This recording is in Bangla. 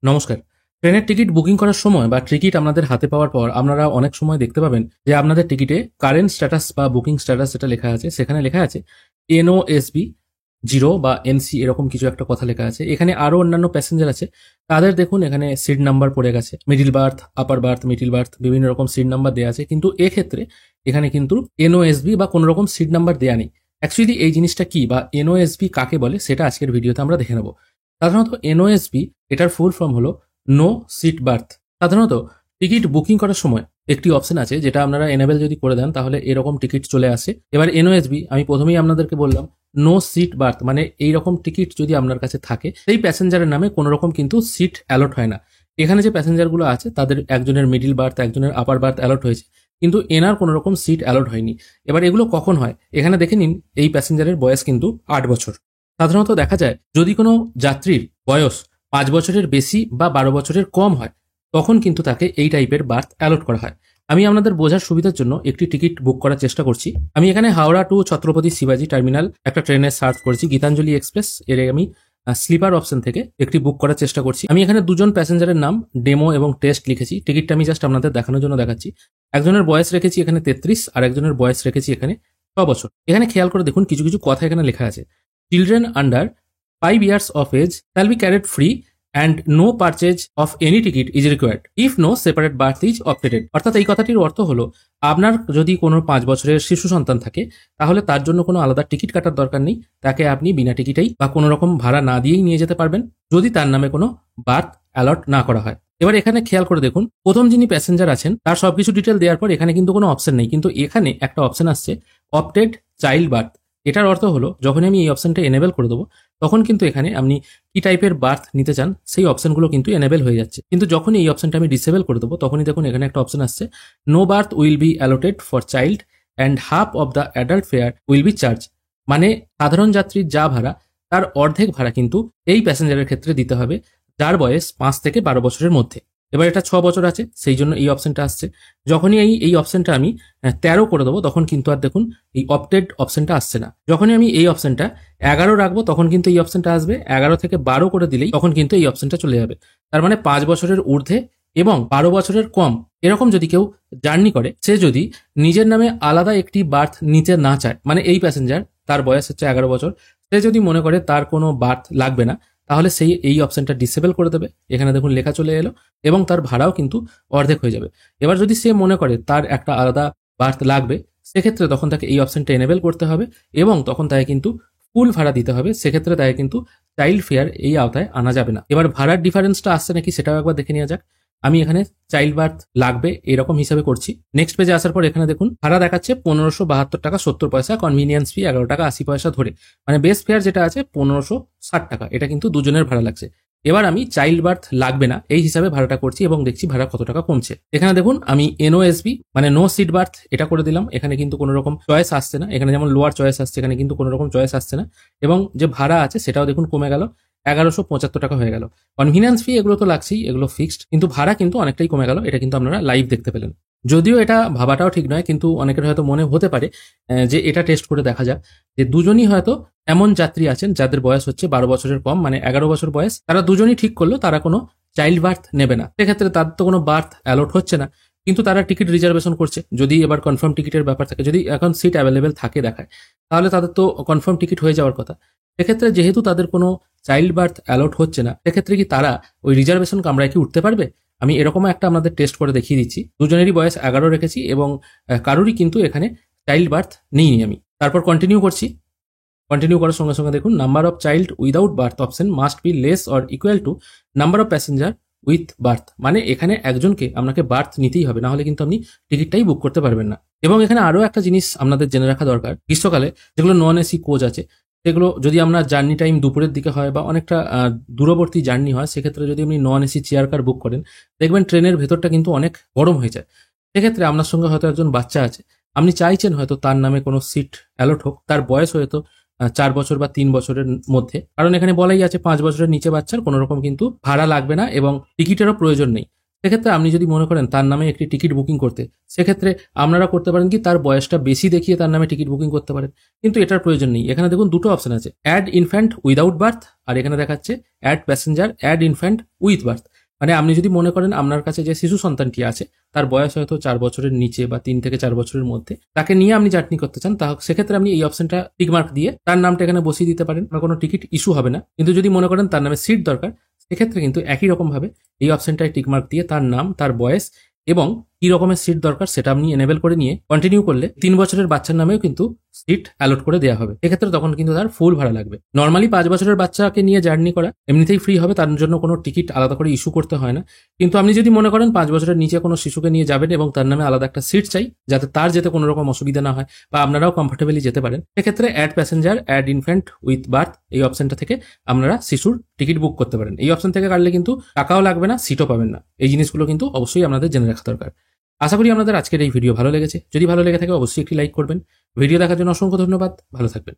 নমস্কার। ট্রেনের টিকিট বুকিং করার সময় বা টিকিট আপনাদের হাতে পাওয়ার পর আপনারা অনেক সময় দেখতে পাবেন যে আপনাদের টিকিটে কারেন্ট স্ট্যাটাস বা বুকিং স্ট্যাটাস যেটা লেখা আছে সেখানে লেখা আছে NOSB 0 বা NC এরকম কিছু একটা কথা লেখা আছে। এখানে আরো অন্যান্য প্যাসেঞ্জার আছে, তাদের দেখুন এখানে সিট নাম্বার পড়ে গেছে, middle birth, upper berth, middle birth বিভিন্ন রকম সিট নাম্বার দেওয়া আছে, কিন্তু এক্ষেত্রে এখানে কিন্তু NOSB বা কোনো রকম সিট নাম্বার দেওয়া নেই। অ্যাকচুয়ালি এই জিনিসটা কি বা NOSB কাকে বলে সেটা আজকের ভিডিওতে আমরা দেখে নেব। সাধারণত NOSB এটার ফুল ফর্ম হলো নো সিট বার্থ। সাধারণত টিকিট বুকিং করার সময় একটি অপশন আছে যেটা আপনারা এনেবেল যদি করে দেন তাহলে এরকম টিকিট চলে আসে। এবার NOSB আমি প্রথমেই আপনাদেরকে বললাম নো সিট বার্থ মানে এইরকম টিকিট যদি আপনার কাছে থাকে সেই প্যাসেঞ্জারের নামে কোনো রকম কিন্তু সিট অ্যালট হয় না। এখানে যে প্যাসেঞ্জারগুলো আছে তাদের একজনের মিডিল বার্থ একজনের আপার বার্থ অ্যালট হয়েছে, কিন্তু এনার কোনো রকম সিট অ্যালট হয়নি। এবার এগুলো কখন হয় এখানে দেখে নিন, এই প্যাসেঞ্জারের বয়স কিন্তু 8 বছর। সাধারণত দেখা যায় যদি কোনো যাত্রীর বয়স 5 বছরের বেশি বা 12 বছরের কম হয় তখন কিন্তু তাকে এই টাইপের বার্থ অ্যালট করা হয়। আমি আপনাদের বোঝার সুবিধার জন্য একটি টিকিট বুক করার চেষ্টা করছি। আমি এখানে হাওড়া টু ছত্রপতি শিবাজি টার্মিনাল একটা ট্রেনের সার্চ করেছি, গীতাঞ্জলি এক্সপ্রেস। এর আমি স্লিপার অপশন থেকে একটি বুক করার চেষ্টা করছি। আমি এখানে দুজন প্যাসেঞ্জারের নাম, ডেমো এবং টেস্ট লিখেছি। টিকিটটা আমি জাস্ট আপনাদের দেখানোর জন্য দেখাচ্ছি। একজনের বয়স রেখেছি এখানে 33 আর একজনের বয়স রেখেছি এখানে 6 বছর। এখানে খেয়াল করে দেখুন কিছু কিছু কথা এখানে লেখা আছে। Children under 5 years of age shall be carried free and no purchase of any ticket is required if no separate berth is opted। অর্থাৎ এই কথাটির অর্থ হলো আপনার যদি কোনো 5 বছরের শিশু সন্তান থাকে তাহলে তার জন্য কোনো আলাদা টিকিট কাটার দরকার নেই, তাকে আপনি বিনা টিকিটেই বা কোনো রকম ভাড়া না দিয়েই নিয়ে যেতে পারবেন যদি তার নামে কোনো বার্থ অ্যালট না করা হয়। এবার এখানে খেয়াল করে দেখুন, প্রথম যিনি প্যাসেঞ্জার আছেন তার সবকিছু ডিটেল দেওয়ার পর এখানে কিন্তু কোনো অপশন নেই, কিন্তু এখানে একটা অপশন আসছে অপটেড চাইল্ড বার্থ। এটার অর্থ হলো যখন আমি এই অপশনটা এনেবেল করে দেবো তখন কিন্তু এখানে আপনি কি টাইপের বার্থ নিতে চান সেই অপশনগুলো কিন্তু এনেবেল হয়ে যাচ্ছে। কিন্তু যখন এই অপশনটা আমি ডিসেবল করে দেবো তখনই দেখুন এখানে একটা অপশন আসছে no berth will be allotted for child and half of the adult fare will be charge. মানে সাধারণ যাত্রীর যা ভাড়া তার অর্ধেক ভাড়া কিন্তু এই প্যাসেঞ্জারের ক্ষেত্রে দিতে হবে যার বয়স 5 থেকে 12 বছরের মধ্যে। এবার এটা 6 বছর আছে সেই জন্য এই অপশনটা আসছে। যখনই এই অপশনটা আমি 13 করে দেবো তখন কিন্তু আর দেখুন এই অপটেড অপশনটা আসছে না। যখনই আমি এই অপশনটা 11 রাখবো তখন কিন্তু এই অপশনটা আসবে। 11 থেকে 12 করে দিলেই তখন কিন্তু এই অপশনটা চলে যাবে। তার মানে 5 বছরের ঊর্ধ্বে এবং 12 বছরের কম এরকম যদি কেউ জার্নি করে, সে যদি নিজের নামে আলাদা একটি বার্থ নিতে না চায়, মানে এই প্যাসেঞ্জার তার বয়স হচ্ছে 11 বছর, সে যদি মনে করে তার কোনো বার্থ লাগবে না তাহলে সেই এই অপশনটা ডিসেবল করে দেবে। এখানে দেখুন লেখা চলে এলো এবং তার ভাড়াও কিন্তু অর্ধেক হয়ে যাবে। এবার যদি সে মনে করে তার একটা আলাদা বার্থ লাগবে সেক্ষেত্রে তখন তাকে এই অপশনটা এনেবেল করতে হবে এবং তখন তাকে কিন্তু ফুল ভাড়া দিতে হবে। সেক্ষেত্রে তাকে কিন্তু চাইল্ড ফেয়ার এই আওতায় আনা যাবে না। এবার ভাড়ার ডিফারেন্সটা আসছে নাকি সেটাও একবার দেখে নেওয়া যাক। আমি এখানে চাইল্ড বার্থ লাগবে এরকম হিসাবে করছি। নেক্সট পেজে আসার পর এখানে দেখুন ভাড়া দেখাচ্ছে 1572 টাকা 70 পয়সা, কনভিনিয়েন্স ফি 11 টাকা 80 পয়সা ধরে, মানে বেস ফেয়ার যেটা আছে 1560 টাকা। এটা কিন্তু দুজনের ভাড়া লাগছে। এবার আমি চাইল্ড বার্থ লাগবে না এই হিসাবে ভাড়াটা করছি এবং দেখছি ভাড়া কত টাকা কমছে। এখানে দেখুন আমি NOSB মানে নো সিট বার্থ এটা করে দিলাম। এখানে কিন্তু কোনো রকম চয়েস আসছে না। এখানে যেমন লোয়ার চয়েস আসছে এখানে কিন্তু কোনো রকম চয়েস আসছে না এবং যে ভাড়া আছে সেটাও দেখুন কমে গেল, 1175 টাকা হয়ে গেল। কনভিনিয়েন্স ফি এগুলো তো লাগছেই, এগুলো ফিক্সড, কিন্তু ভাড়া কিন্তু অনেকটাই কমে গেল। এটা কিন্তু আপনারা লাইভ দেখতে পেলেন। যদিও এটা ভাবাটাও ঠিক নয়, কিন্তু অনেকের হয়তো মনে হতে পারে যে এটা টেস্ট করে দেখা যাক যে দুজনই হয়তো এমন যাত্রী আছেন যাদের বয়স হচ্ছে 12 বছরের কম, মানে 11 বছর বয়স, তারা দুজনই ঠিক করলো তারা কোনো চাইল্ড বার্থ নেবে না। সেক্ষেত্রে তার তো কোনো বার্থ অ্যালট হচ্ছে না, কিন্তু তারা টিকিট রিজার্ভেশন করছে। যদি এবার কনফার্ম টিকিটের ব্যাপার থাকে, যদি এখন সিট অ্যাভেলেবেল থাকে দেখায়, তাহলে তাদের তো কনফার্ম টিকিট হয়ে যাওয়ার কথা। সেক্ষেত্রে যেহেতু তাদের কোনো চাইল্ড বার্থ অ্যালট হচ্ছে না, সেক্ষেত্রে কি তারা ওই রিজার্ভেশন কামরায় কি উঠতে পারবে? আমি এরকমও একটা আপনাদের টেস্ট করে দেখিয়ে দিচ্ছি। দুজনেরই বয়স 11 রেখেছি এবং কারোরই কিন্তু এখানে চাইল্ড বার্থ নেইনি আমি। তারপর কন্টিনিউ করছি। কন্টিনিউ করার সঙ্গে সঙ্গে দেখুন number of child without birth option must be less or equal to number of passenger with berth. মানে এখানে একজনকে আপনাকে বার্থ নিতেই হবে, না হলে কিন্তু আপনি টিকিটটাই বুক করতে পারবেন না। এবং এখানে আরও একটা জিনিস আপনাদের জেনে রাখা দরকার, গ্রীষ্মকালে যেগুলো নন এসি কোচ আছে সেগুলো যদি আপনার জার্নি টাইম দুপুরের দিকে হয় বা অনেকটা দূরবর্তী জার্নি হয়, সেক্ষেত্রে যদি আপনি নন এসি চেয়ার কার বুক করেন দেখবেন ট্রেনের ভেতরটা কিন্তু অনেক গরম হয়ে যায়। সেক্ষেত্রে আপনার সঙ্গে হয়তো একজন বাচ্চা আছে, আপনি চাইছেন হয়তো তার নামে কোনো সিট অ্যালট হোক, তার বয়স হয়তো 4 বছর বা 3 বছরের মধ্যে, কারণ এখানে বলাই আছে 5 বছরের নিচে বাচ্চার কোনো রকম কিন্তু ভাড়া লাগবে না এবং টিকিটেরও প্রয়োজন নেই। সেক্ষেত্রে আপনি যদি মনে করেন তার নামে একটি টিকিট বুকিং করতে, সেক্ষেত্রে আপনারা করতে পারেন কি তার বয়সটা বেশি দেখিয়ে তার নামে টিকিট বুকিং করতে পারেন, কিন্তু এটার প্রয়োজন নেই। এখানে দেখুন দুটো অপশন আছে, অ্যাড ইনফ্যান্ট উইদাউট বার্থ আর এখানে দেখাচ্ছে add passenger add infant with berth. মানে আপনি যদি মনে করেন আপনার কাছে যে শিশু সন্তানটি আছে তার বয়স হয়তো 4 বছরের নিচে বা 3 থেকে 4 বছরের মধ্যে, তাকে নিয়ে আপনি জার্নি করতে চান, তাহলে সেক্ষেত্রে আপনি এই অপশনটা টিকমার্ক দিয়ে তার নামটা এখানে বসিয়ে দিতে পারেন, কোনো টিকিট ইস্যু হবে না। কিন্তু যদি মনে করেন তার নামে সিট দরকার, সেক্ষেত্রে কিন্তু একই রকম ভাবে এই অপশনটায় টিকমার্ক দিয়ে তার নাম, তার বয়স এবং কি রকমের সিট দরকার সেটা আপনি এনেবল করে নিয়ে কন্টিনিউ করলে 3 বছরের বাচ্চার নামেও কিন্তু সিট অ্যালট করে দেওয়া হবে। এক্ষেত্রে তখন কিন্তু তার ফুল ভাড়া লাগবে। নর্মালি 5 বছরের বাচ্চাকে নিয়ে জার্নি করা এমনিতেই ফ্রি হবে, তার জন্য কোনো টিকিট আলাদা করে ইস্যু করতে হয় না। কিন্তু আপনি যদি মনে করেন 5 বছরের নিচে কোনো শিশুকে নিয়ে যাবেন এবং তার নামে আলাদা একটা সিট চাই যাতে তার যেতে কোনো রকম অসুবিধা না হয় বা আপনারাও কমফোর্টেবলি যেতে পারেন, সেক্ষেত্রে add passenger add infant with berth এই অপশনটা থেকে আপনারা শিশুর টিকিট বুক করতে পারেন। এই অপশন থেকে কাটলে কিন্তু টাকাও লাগবে না, সিটও পাবেন না। এই জিনিসগুলো কিন্তু অবশ্যই আপনাদের জেনে রাখা দরকার। আশা করি আপনাদের আজকের এই ভিডিও ভালো লেগেছে। যদি ভালো লেগে থাকে অবশ্যই একটি লাইক করবেন। ভিডিও দেখার জন্য অসংখ্য ধন্যবাদ। ভালো থাকবেন।